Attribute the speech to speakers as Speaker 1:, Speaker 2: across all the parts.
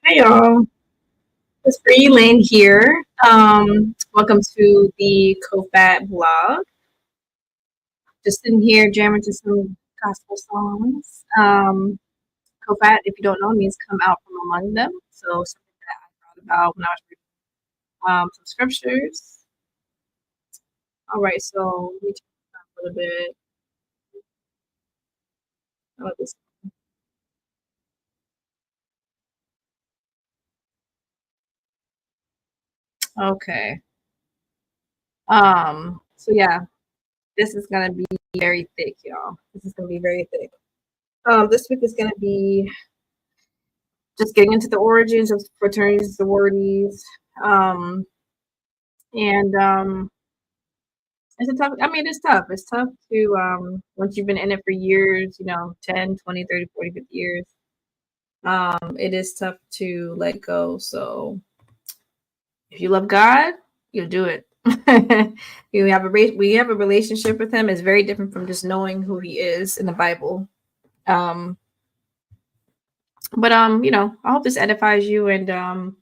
Speaker 1: Hey y'all, it's Bree Lynn here. Welcome to the C.O.F.A.T blog. Just sitting here jamming to some gospel songs. C.O.F.A.T, if you don't know, means come out from among them. So something that I thought about when I was reading some scriptures. All right, so let me turn it up a little bit. How about this? Okay. So yeah, this is gonna be very thick, y'all. This is gonna be very thick. This week is gonna be just getting into the origins of fraternities, sororities, um, and it's a tough. I mean, it's tough. It's tough to once you've been in it for years, 10, 20, 30, 40, 50 years. It is tough to let go. So if you love God, you'll do it. We have a relationship with Him. It's very different from just knowing who He is in the Bible. Um, but I hope this edifies you, and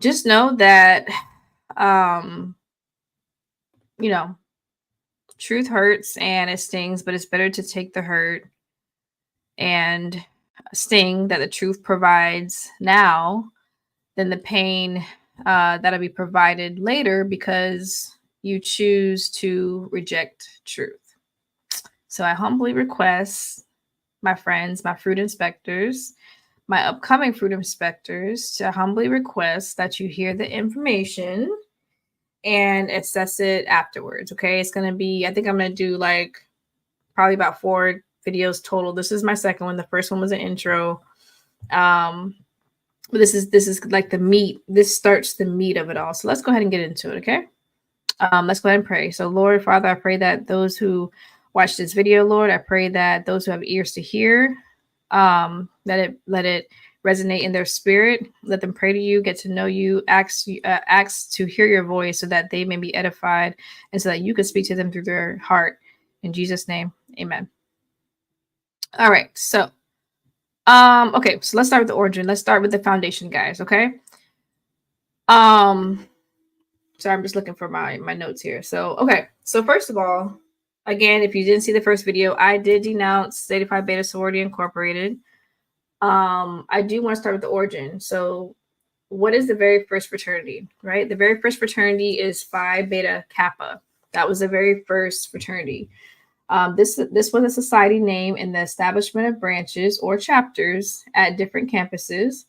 Speaker 1: just know that um you know, truth hurts and it stings, but it's better to take the hurt and sting that the truth provides now than the pain that'll be provided later because you choose to reject truth. So I humbly request my friends, my fruit inspectors, my upcoming fruit inspectors to humbly request that you hear the information and assess it afterwards. Okay. It's going to be, I think I'm going to do like probably about 4 videos total. This is my second one. The first one was an intro. But this is like the meat. This starts the meat of it all. So let's go ahead and get into it. Okay. Let's go ahead and pray. So Lord, Father, I pray that those who watch this video, Lord, I pray that those who have ears to hear, let it resonate in their spirit. Let them pray to you, get to know you, ask to hear your voice so that they may be edified and so that you can speak to them through their heart. In Jesus' name, amen. All right. So, okay. So let's start with the origin. Let's start with the foundation, guys. Okay. Um, sorry, I'm just looking for my notes here. So, okay. So first of all, again, if you didn't see the first video, I did denounce Zeta Phi Beta Sorority Incorporated. I do want to start with the origin. So, what is the very first fraternity? Right. The very first fraternity is Phi Beta Kappa. That was the very first fraternity. This was a society name in the establishment of branches or chapters at different campuses,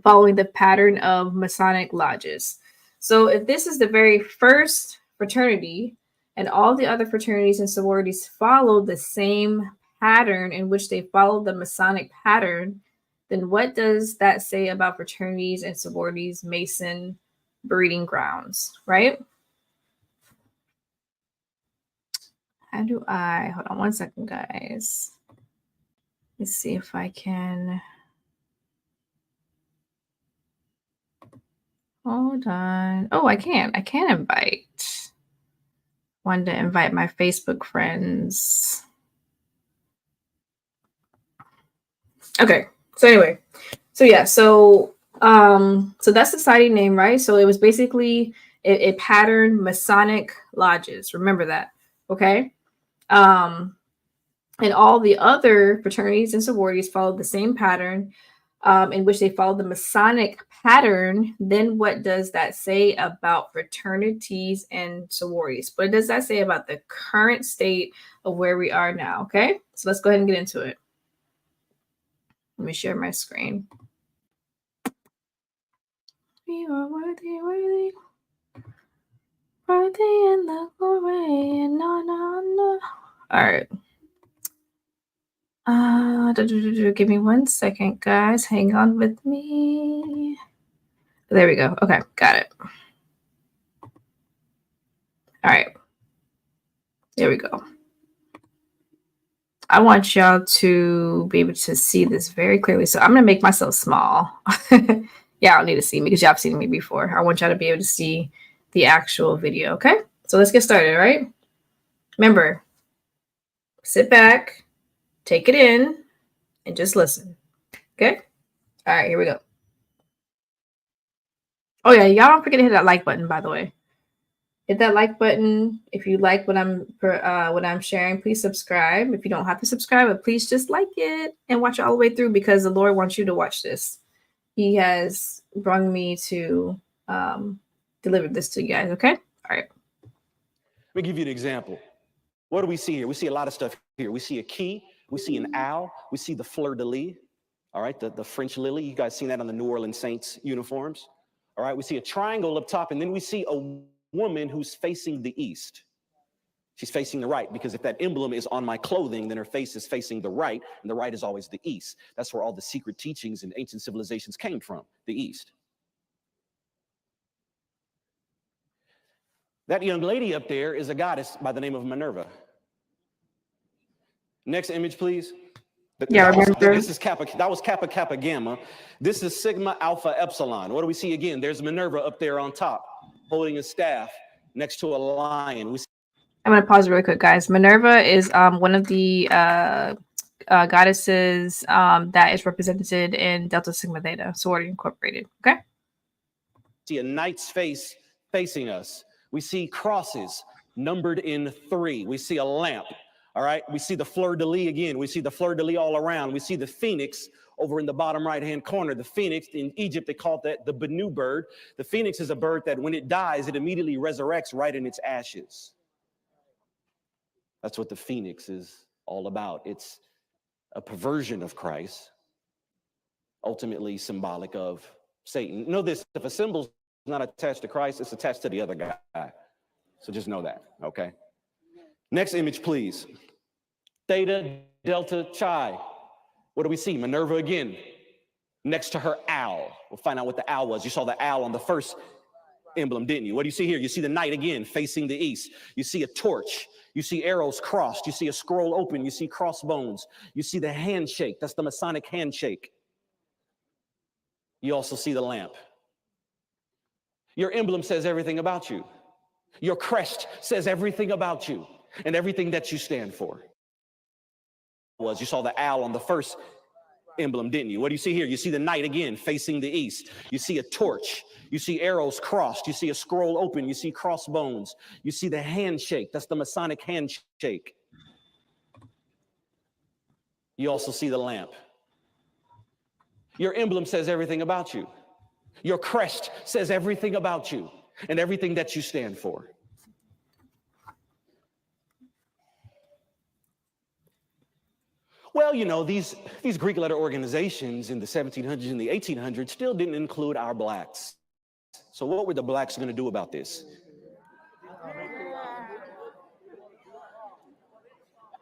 Speaker 1: following the pattern of Masonic lodges. So, if this is the very first fraternity, and all the other fraternities and sororities follow the same pattern in which they follow the Masonic pattern, then what does that say about fraternities and sororities, Mason breeding grounds, right? How do I hold on one second, guys? Let's see if I can. Hold on. Oh, I can. I can invite. Wanted to invite my Facebook friends. Okay. So anyway, so yeah, so that's the society name, right? So it was basically a pattern Masonic lodges. Remember that, okay? And all the other fraternities and sororities followed the same pattern, in which they followed the Masonic pattern. Then what does that say about fraternities and sororities? What does that say about the current state of where we are now? Okay, so let's go ahead and get into it. Let me share my screen. We are worthy, worthy, worthy in the glory, and no. All right. Give me 1 second, guys. Hang on with me. There we go. Okay, got it. All right. There we go. I want y'all to be able to see this very clearly. So I'm going to make myself small. Y'all need to see me because y'all have seen me before. I want y'all to be able to see the actual video. Okay. So let's get started. All right. Remember, sit back, take it in, and just listen. Okay. All right, here we go. Oh yeah, y'all don't forget to hit that like button, by the way. Hit that like button if you like what I'm sharing. Please subscribe. If you don't have to subscribe, but please just like it and watch it all the way through, because the Lord wants you to watch this. He has brought me to deliver this to you guys. Okay. All right.
Speaker 2: Let me give you an example. What do we see here? We see a lot of stuff here. We see a key. We see an owl. We see the fleur-de-lis. All right, the French lily. You guys seen that on the New Orleans Saints uniforms. All right, we see a triangle up top, and then we see a woman who's facing the east. She's facing the right, because if that emblem is on my clothing, then her face is facing the right, and the right is always the east. That's where all the secret teachings in ancient civilizations came from, the east. That young lady up there is a goddess by the name of Minerva. Next image, please.
Speaker 1: Yeah, remember.
Speaker 2: This is Kappa. That was Kappa Kappa Gamma. This is Sigma Alpha Epsilon. What do we see again? There's Minerva up there on top, holding a staff next to a lion.
Speaker 1: I'm gonna pause really quick, guys. Minerva is one of the goddesses that is represented in Delta Sigma Theta, Sorority Incorporated. Okay.
Speaker 2: See a knight's face facing us. We see crosses numbered in 3. We see a lamp. All right, we see the fleur-de-lis again. We see the fleur-de-lis all around. We see the phoenix over in the bottom right-hand corner. The phoenix, in Egypt, they called that the Bennu bird. The phoenix is a bird that when it dies, it immediately resurrects right in its ashes. That's what the phoenix is all about. It's a perversion of Christ, ultimately symbolic of Satan. Know this, if a symbol's not attached to Christ, it's attached to the other guy. So just know that, okay? Next image, please. Theta, Delta, Chi. What do we see? Minerva again, next to her owl. We'll find out what the owl was. You saw the owl on the first emblem, didn't you? What do you see here? You see the knight again, facing the east. You see a torch. You see arrows crossed. You see a scroll open. You see crossbones. You see the handshake. That's the Masonic handshake. You also see the lamp. Your emblem says everything about you. Your crest says everything about you and everything that you stand for. You saw the owl on the first emblem, didn't you? What do you see here? You see the knight again, facing the east. You see a torch. You see arrows crossed. You see a scroll open. You see crossbones. You see the handshake. That's the Masonic handshake. You also see the lamp. Your emblem says everything about you. Your crest says everything about you and everything that you stand for. Well, you know, these Greek letter organizations in the 1700s and the 1800s still didn't include our blacks. So what were the blacks going to do about this?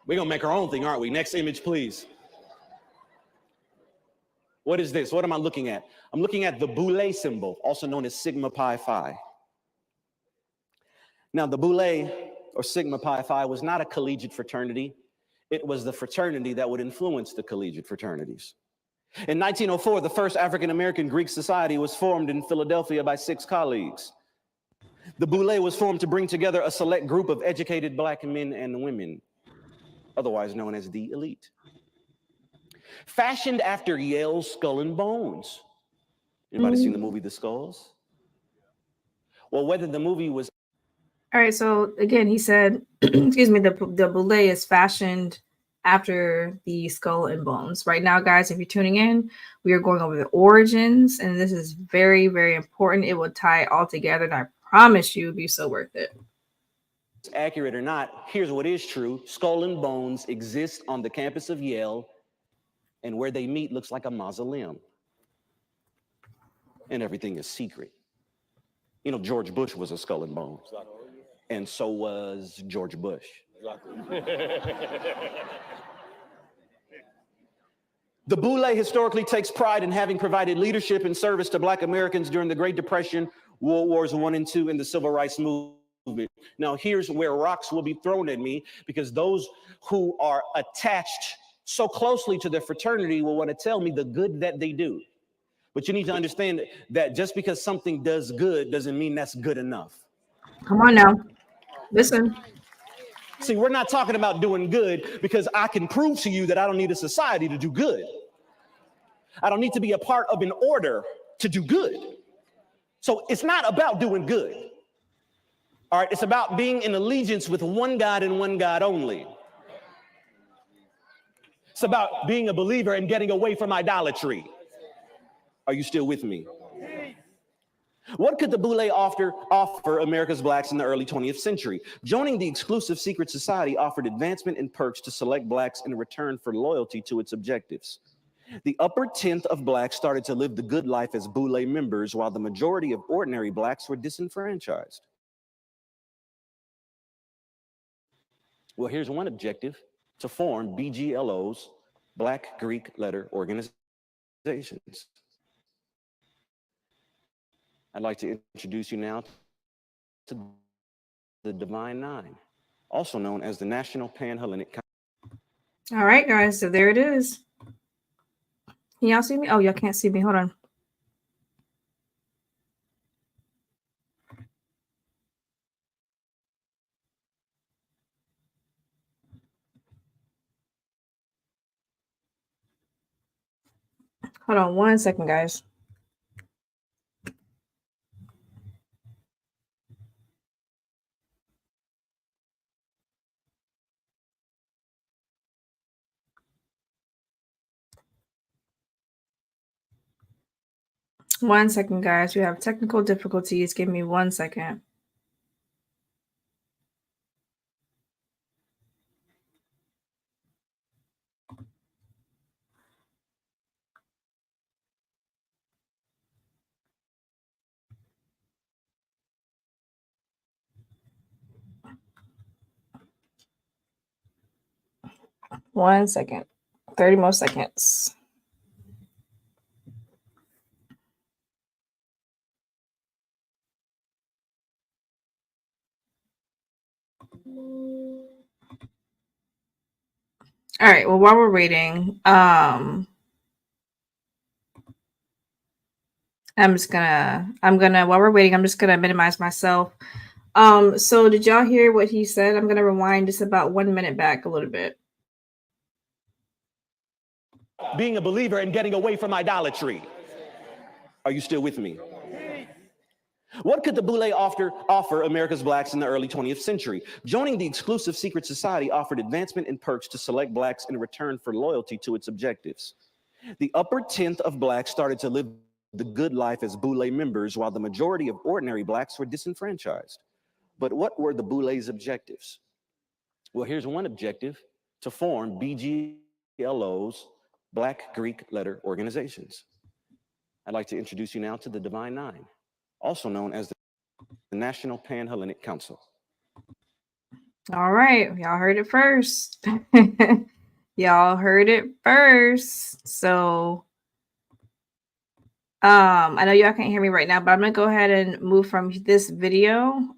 Speaker 2: We're going to make our own thing, aren't we? Next image, please. What is this? What am I looking at? I'm looking at the Boule symbol, also known as Sigma Pi Phi. Now, the Boule, or Sigma Pi Phi, was not a collegiate fraternity. It was the fraternity that would influence the collegiate fraternities. In 1904, the first African-American Greek society was formed in Philadelphia by 6 colleagues. The Boule was formed to bring together a select group of educated black men and women, otherwise known as the elite. Fashioned after Yale's Skull and Bones. Anybody seen the movie The Skulls? Well, whether the movie was...
Speaker 1: All right, so again, he said, excuse me, the Boule is fashioned after the Skull and Bones. Right now, guys, if you're tuning in, we are going over the origins, and this is very, very important. It will tie it all together, and I promise you it'll be so worth it.
Speaker 2: Accurate or not, here's what is true. Skull and Bones exist on the campus of Yale, and where they meet looks like a mausoleum. And everything is secret. You know, George Bush was a Skull and Bones. And so was George Bush. The Boule historically takes pride in having provided leadership and service to Black Americans during the Great Depression, World Wars I and II, and the Civil Rights Movement. Now, here's where rocks will be thrown at me, because those who are attached so closely to the fraternity will want to tell me the good that they do. But you need to understand that just because something does good doesn't mean that's good enough.
Speaker 1: Come on now. Listen.
Speaker 2: See, we're not talking about doing good because I can prove to you that I don't need a society to do good. I don't need to be a part of an order to do good. So it's not about doing good. All right, it's about being in allegiance with one God and one God only. It's about being a believer and getting away from idolatry. Are you still with me? What could the Boule offer America's blacks in the early 20th century? Joining the exclusive secret society offered advancement and perks to select blacks in return for loyalty to its objectives. The upper tenth of blacks started to live the good life as Boule members, while the majority of ordinary blacks were disenfranchised. Well, here's one objective: to form BGLOs, Black Greek Letter Organizations. I'd like to introduce you now to the Divine Nine, also known as the National Pan-Hellenic Council.
Speaker 1: All right, guys, so there it is. Can y'all see me? Oh, y'all can't see me. Hold on. Hold on 1 second, guys. One second, guys. We have technical difficulties. Give me 1 second. One second. 30 more seconds. All right. Well, while we're waiting, I'm just gonna while we're waiting, I'm just gonna minimize myself. So did y'all hear what he said? I'm gonna rewind just about 1 minute back a little bit.
Speaker 2: Being a believer and getting away from idolatry. Are you still with me? What could the Boule offer America's blacks in the early 20th century? Joining the exclusive secret society offered advancement and perks to select blacks in return for loyalty to its objectives. The upper tenth of blacks started to live the good life as Boule members, while the majority of ordinary blacks were disenfranchised. But what were the Boule's objectives? Well, here's one objective: to form BGLOs, Black Greek Letter Organizations. I'd like to introduce you now to the Divine Nine, also known as the National Pan-Hellenic Council.
Speaker 1: All right, y'all heard it first. Y'all heard it first. So I know y'all can't hear me right now, but I'm gonna go ahead and move from this video.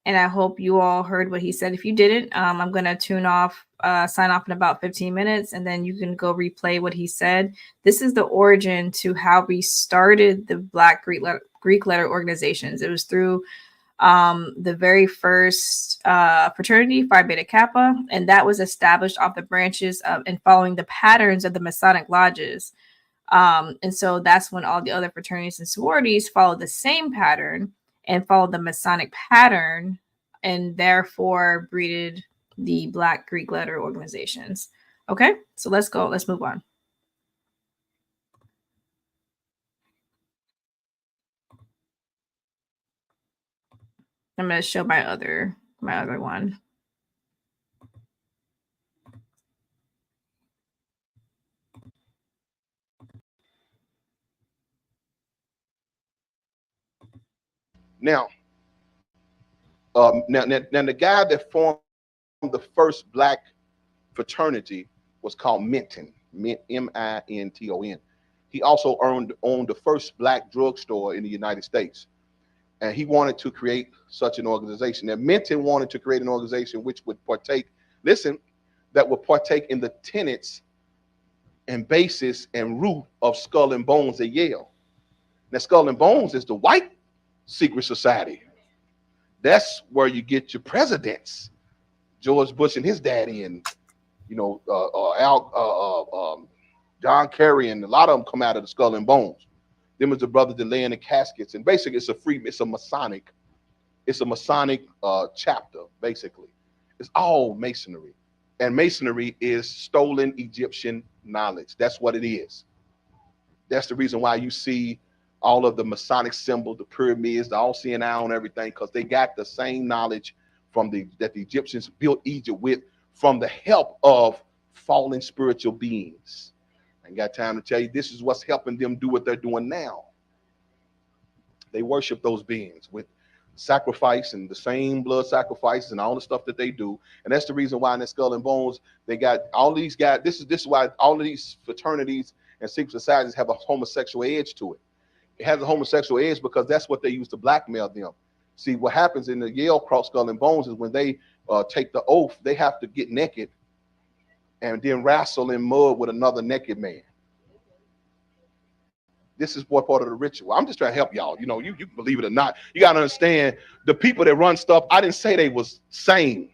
Speaker 1: And I hope you all heard what he said. If you didn't, I'm gonna sign off in about 15 minutes, and then you can go replay what he said. This is the origin to how we started the Black Greek letter organizations. It was through the very first fraternity, Phi Beta Kappa, and that was established off the branches of and following the patterns of the Masonic lodges. And so that's when all the other fraternities and sororities followed the same pattern and followed the Masonic pattern, and therefore breeded the Black Greek letter organizations. Okay, so let's go. Let's move on. I'm going to show my other one.
Speaker 3: Now, the guy that formed the first black fraternity was called Minton, M-I-N-T-O-N. He also owned the first black drugstore in the United States. And he wanted to create such an organization. Now, Minton wanted to create an organization which would partake in the tenets and basis and root of Skull and Bones at Yale. Now, Skull and Bones is the white secret society. That's where you get your presidents, George Bush and his daddy, and Al John Kerry, and a lot of them come out of the Skull and Bones. Them is the brothers that lay in the caskets, and basically it's a Masonic chapter. Basically, it's all Masonry, and Masonry is stolen Egyptian knowledge. That's what it is. That's the reason why you see all of the Masonic symbols, the pyramids, the all-seeing eye on everything, because they got the same knowledge that the Egyptians built Egypt with, from the help of fallen spiritual beings. I ain't got time to tell you, this is what's helping them do what they're doing now. They worship those beings with sacrifice and the same blood sacrifices and all the stuff that they do. And that's the reason why in the Skull and Bones, they got all these guys. This is why all of these fraternities and secret societies have a homosexual edge to it. It has a homosexual edge because that's what they use to blackmail them. See, what happens in the Yale Cross Skull and Bones is when they take the oath, they have to get naked and then wrestle in mud with another naked man. This is part of the ritual. I'm just trying to help y'all. You know, you believe it or not, you got to understand the people that run stuff. I didn't say they was sane,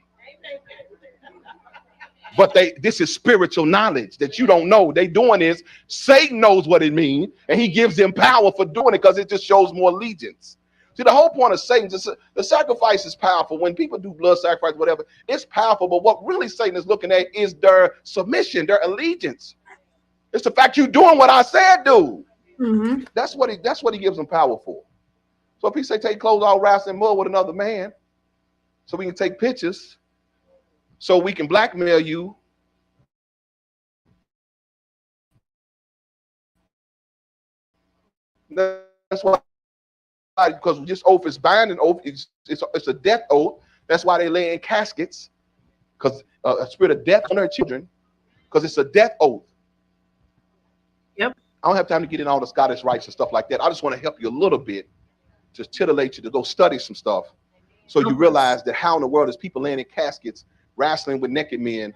Speaker 3: but this is spiritual knowledge that you don't know. They doing this. Satan knows what it means, and he gives them power for doing it because it just shows more allegiance. See, the whole point of Satan, the sacrifice is powerful. When people do blood sacrifice, whatever, it's powerful. But what really Satan is looking at is their submission, their allegiance. It's the fact you doing what I said, do. Mm-hmm. That's what he gives them power for. So if he say take clothes all wrapped in mud with another man, so we can take pictures, so we can blackmail you. That's why, because this oath is binding oath. It's a death oath. That's why they lay in caskets, because a spirit of death on their children, because it's a death oath.
Speaker 1: Yep.
Speaker 3: I don't have time to get in all the Scottish rites and stuff like that. I just want to help you a little bit, just titillate you to go study some stuff, so you realize that how in the world is people laying in caskets, wrestling with naked men,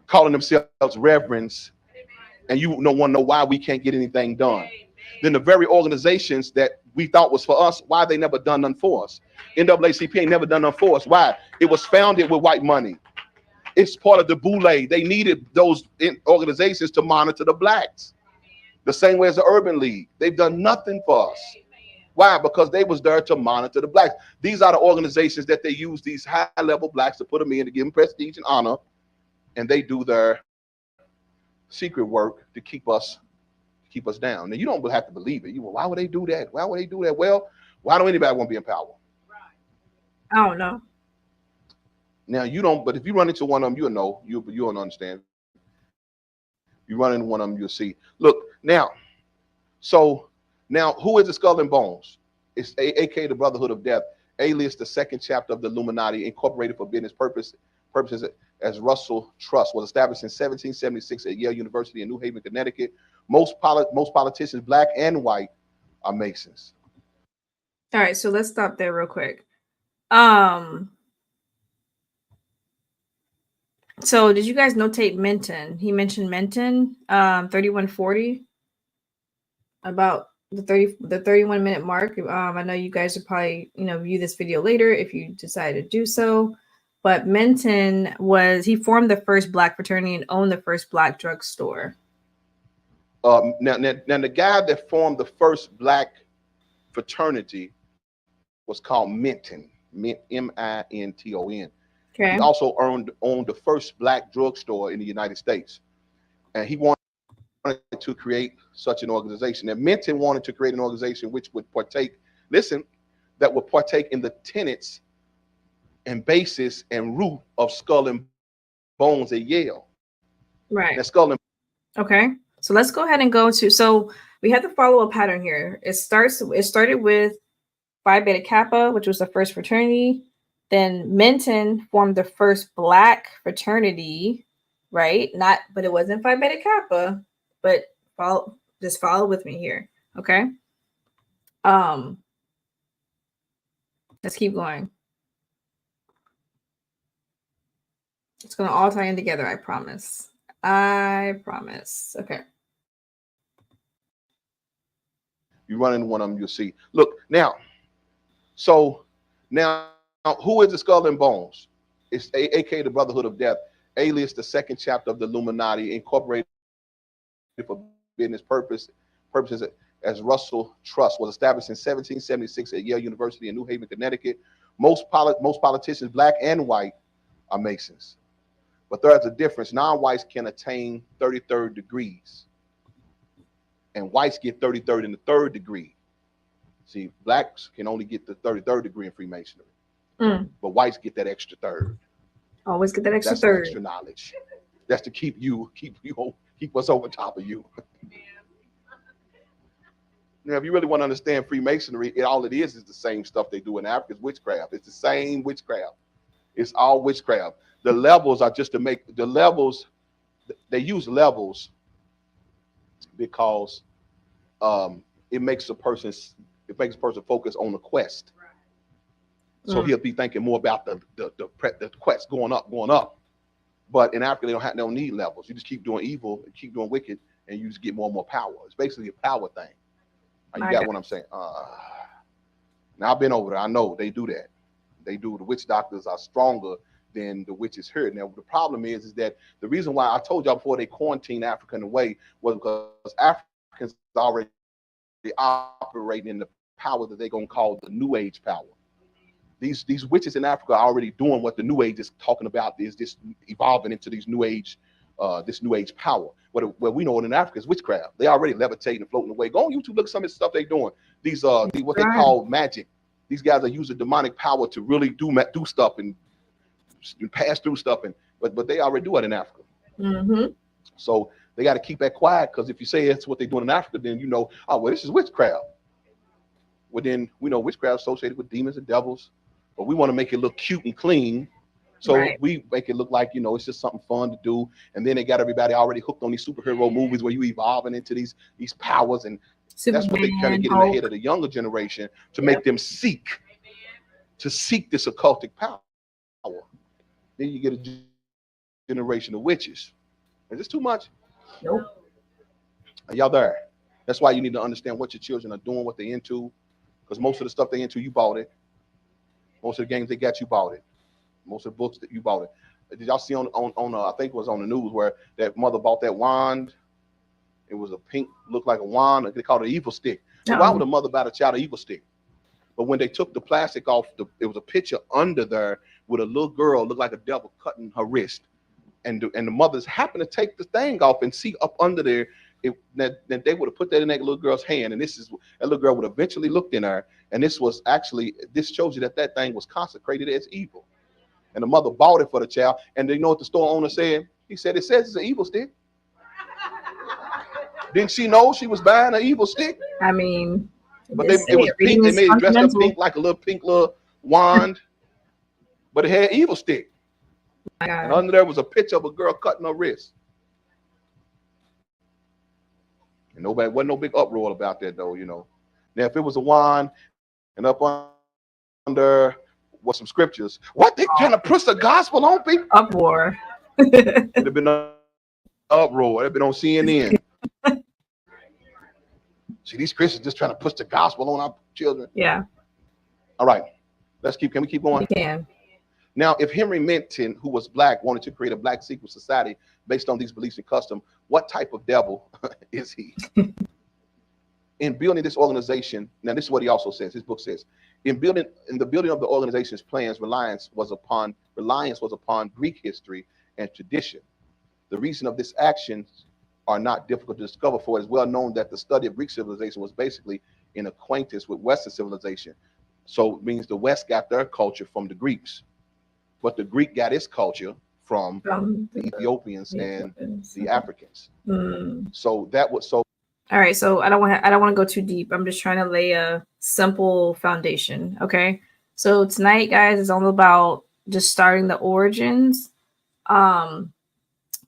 Speaker 3: calling themselves reverends, and you don't want to know why we can't get anything done. Then the very organizations that we thought was for us, why they never done none for us? NAACP ain't never done none for us. Why? It was founded with white money. It's part of the boule. They needed those organizations to monitor the blacks. The same way as the Urban League. They've done nothing for us. Why? Because they was there to monitor the blacks. These are the organizations that they use these high-level blacks to put them in to give them prestige and honor, and they do their secret work to keep us down. Now, you don't have to believe it. Why would they do that? Why would they do that? Well, why don't anybody want to be in power?
Speaker 1: I don't know.
Speaker 3: Now you don't, but if you run into one of them, you'll know. You'll understand. You run into one of them, you'll see. Look now. So now, who is the Skull and Bones? It's aka the Brotherhood of Death, alias the second chapter of the Illuminati, incorporated for business purposes as Russell Trust, was established in 1776 at Yale University in New Haven, Connecticut. Most politicians, black and white, are Masons.
Speaker 1: All right, so let's stop there real quick. So did you guys notate Menton? He mentioned Menton, 3140, about the 31-minute mark. I know you guys will probably, view this video later if you decide to do so. But Menton he formed the first black fraternity and owned the first black drugstore.
Speaker 3: Now the guy that formed the first black fraternity was called Menton, Minton. Okay. He also owned the first black drugstore in the United States, and he wanted to create such an organization. And Menton wanted to create an organization which would partake in the tenets and basis and root of Skull and Bones at Yale.
Speaker 1: Right.
Speaker 3: And Skull and
Speaker 1: Okay. So let's go ahead and go to, so we have to follow a pattern here. It started with Phi Beta Kappa, which was the first fraternity. Then Menton formed the first black fraternity, right? But it wasn't Phi Beta Kappa, but follow with me here. Okay. Let's keep going. It's going to all tie in together. I promise. Okay.
Speaker 3: You run into one of them, you'll see. Look now. So now, who is the Skull and Bones? It's aka the Brotherhood of Death, alias the second chapter of the Illuminati, incorporated for business purposes as Russell Trust, was established in 1776 at Yale University in New Haven, Connecticut. Most politicians, black and white, are Masons. But there's a difference. Non-whites can attain 33rd degrees, and whites get 33rd in the 3rd degree. See, blacks can only get the 33rd degree in Freemasonry, but whites get that extra third.
Speaker 1: Always get that extra
Speaker 3: That's
Speaker 1: third.
Speaker 3: extra knowledge. That's to keep us over top of you. Now, if you really want to understand Freemasonry, all it is the same stuff they do in Africa. It's witchcraft. It's the same witchcraft. It's all witchcraft. The levels are just to make the levels. They use levels because it makes a person focus on the quest. So he'll be thinking more about the quest going up. But in Africa, they don't need levels. You just keep doing evil, and keep doing wicked, and you just get more and more power. It's basically a power thing. You got what I'm saying? Now, I've been over there. I know they do that. They do. The witch doctors are stronger than the witches here. Now, the problem is that the reason why I told y'all before they quarantined Africa in a way was because Africans already operating in the power that they're going to call the New Age power. These witches in Africa are already doing what the New Age is talking about, is this evolving into these New Age, this New Age power. What we know in Africa is witchcraft. They already levitating and floating away. Go on YouTube, look at some of the stuff they're doing. These what they call magic. These guys are using demonic power to really do stuff and pass through stuff, but they already do it in Africa. So they got to keep that quiet, because if you say that's what they're doing in Africa, then you know, oh well, this is witchcraft. Well, then we know witchcraft associated with demons and devils, but we want to make it look cute and clean. So we make it look like, you know, it's just something fun to do. And then they got everybody already hooked on these superhero movies where you evolving into these powers. And that's what they kind of get in the head of the younger generation to make them seek this occultic power. Then you get a generation of witches. Is this too much?
Speaker 1: Nope.
Speaker 3: Are y'all there? That's why you need to understand what your children are doing, what they're into. Because most of the stuff they're into, you bought it. Most of the games they got, you bought it. Most of the books that you bought it. Did y'all see on I think it was on the news where that mother bought that wand? It was a pink, looked like a wand. They called it an evil stick. So why would a mother buy the child an evil stick? But when they took the plastic off, it was a picture under there with a little girl, looked like a devil, cutting her wrist. And the mothers happened to take the thing off and see up under there that they would have put that in that little girl's hand. And that little girl would have eventually looked in her. And this shows you that thing was consecrated as evil. And the mother bought it for the child. And they know what the store owner said? He said, it says it's an evil stick. Didn't she know she was buying an evil stick?
Speaker 1: I mean,
Speaker 3: but it was pink. They made it dressed up pink, like a little pink little wand. But it had evil stick. And under there was a picture of a girl cutting her wrist. And wasn't no big uproar about that, though, you know. Now, if it was a wand and up under was some scriptures, what they trying to push the gospel on people?
Speaker 1: Uproar.
Speaker 3: It'd have been an uproar. It'd been on CNN. See, these Christians just trying to push the gospel on our children.
Speaker 1: Yeah.
Speaker 3: All right. Can we keep going?
Speaker 1: We can.
Speaker 3: Now, if Henry Minton, who was black, wanted to create a black secret society based on these beliefs and custom, what type of devil is he? In building this organization, now this is what he also says, his book says, in the building of the organization's plans, reliance was upon Greek history and tradition. The reason of this action are not difficult to discover, for it is well known that the study of Greek civilization was basically an acquaintance with Western civilization. So it means the West got their culture from the Greeks, but the Greek got its culture from the Ethiopians and the Africans. So that was so.
Speaker 1: All right, so I don't want to go too deep. I'm just trying to lay a simple foundation. Okay, so tonight, guys, is all about just starting the origins.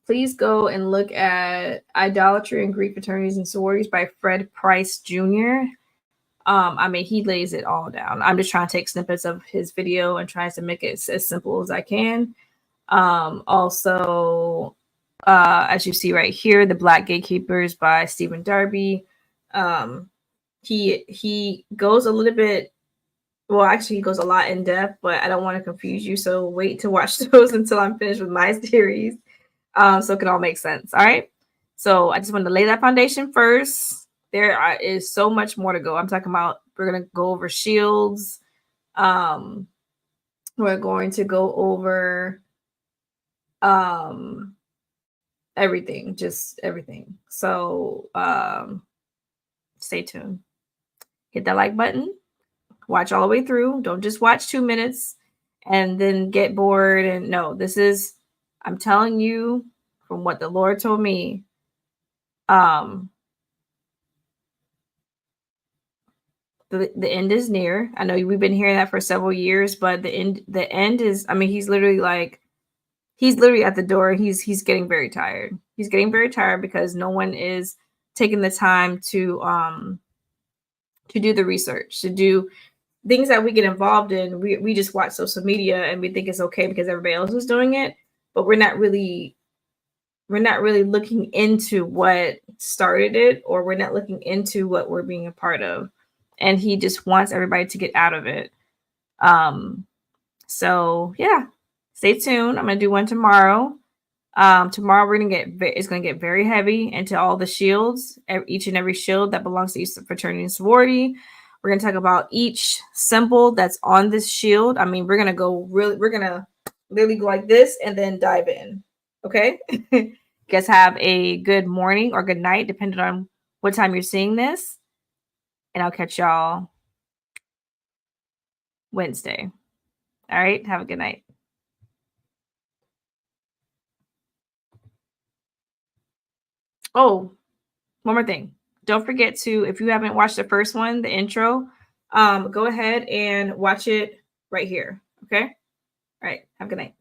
Speaker 1: Please go and look at Idolatry and Greek Fraternities and Sororities by Fred Price Jr. I mean, he lays it all down. I'm just trying to take snippets of his video and trying to make it as simple as I can. Also, as you see right here, The Black Gatekeepers by Stephen Darby. He goes a little bit, well, actually, he goes a lot in depth, but I don't want to confuse you. So wait to watch those until I'm finished with my series. So it can all make sense. All right. So I just wanted to lay that foundation first. There is so much more to go. I'm talking about, we're going to go over shields. We're going to go over everything, just everything. So stay tuned. Hit that like button. Watch all the way through. Don't just watch 2 minutes and then get bored. And no, this is, I'm telling you from what the Lord told me. The end is near. I know we've been hearing that for several years, but the end is, I mean, he's literally at the door. He's getting very tired. He's getting very tired because no one is taking the time to do the research, to do things that we get involved in. We just watch social media and we think it's okay because everybody else is doing it, but we're not really looking into what started it, or we're not looking into what we're being a part of. And he just wants everybody to get out of it. So yeah, stay tuned. I'm gonna do one tomorrow. Tomorrow it's gonna get very heavy into all the shields, each and every shield that belongs to each fraternity and sorority. We're gonna talk about each symbol that's on this shield. I mean, we're gonna literally go like this and then dive in. Okay. You guys have a good morning or good night, depending on what time you're seeing this. And I'll catch y'all Wednesday. All right. Have a good night. Oh, one more thing. Don't forget to, if you haven't watched the first one, the intro, go ahead and watch it right here. Okay. All right. Have a good night.